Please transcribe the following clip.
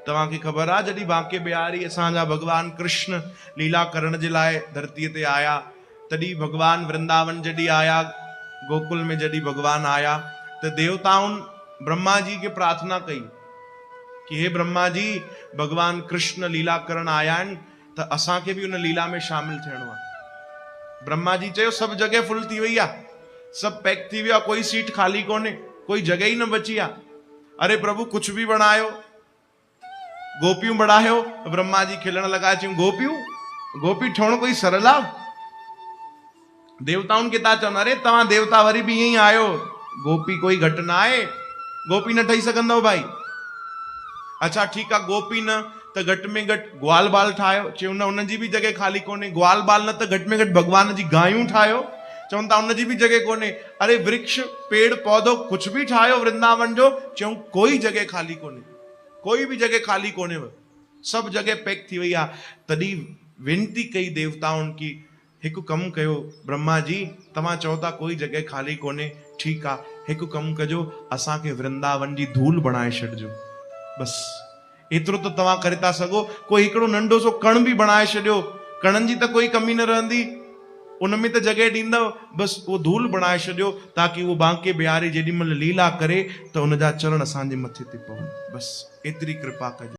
तव्हांखे ख़बर आहे जॾहिं बांके बिहारी असांजा भगवान कृष्ण लीला करण जे लाइ धरतीअ ते आया, तॾहिं भगवान वृंदावन जॾहिं आया, गोकुल में जॾहिं भगवान आया त देवताउनि ब्रह्मा जी के प्रार्थना कई कि हे ब्रह्मा जी, भगवान कृष्ण लीला करण आया आहिनि त असांखे भी उन लीला में शामिल थियणो आहे। ब्रह्मा जी चयो सब जगह फुल थी वई आहे, सब पैक थी वियो आहे, कोई सीट खाली कोन्हे, कोई जगह ही न बची आहे। अरे प्रभु कुछ भी बनायो, गोपियूं बढ़ायो। ब्रह्मा जी खिलण लगा, चयूं गोपी ठहणो कोई सरल आहे? देवताउनि खे था चवनि अरे तव्हां देवता वरी भी ईअं ई आहियो, गोपी कोई घटि न आहे, गोपी न ठही सघंदव भाई। अच्छा ठीक आहे, गोपी न त घटि में घटि ग्वाल बाल ठाहियो। चयूं न उन जी भी जगह खाली कोन्हे। ग्वाल बाल न त घटि में घटि भगवान जी गायूं ठाहियो। चवनि था उन जी भी जगह कोन्हे। अरे वृक्ष पेड़ पौधो कुछ भी ठाहियो वृंदावन जो, चयूं कोई जगह खाली कोन्हे, कोई भी जगह खाली कोन्हे, सब जगह पैक थी वई आहे। तॾहिं विनती कई देवताउनि की हिकु कमु कयो ब्रह्मा जी, तव्हां चओ था कोई जगह खाली कोन्हे, ठीकु आहे, हिकु कमु कजो, असांखे वृंदावन जी धूल बणाए छॾिजो। बस एतिरो त तव्हां करे था सघो। कोई हिकिड़ो नंढो सो कण भी बणाए छॾियो, कणनि जी त कोई कमी न रहंदी, उन में त जगह ॾींदव, बस उहो धूल बणाए छॾियो ताकि उहो बांके बिहारी जेॾी महिल लीला करे त उन जा चरण असांजे मथे ते पवनि। बस एतिरी कृपा कजो।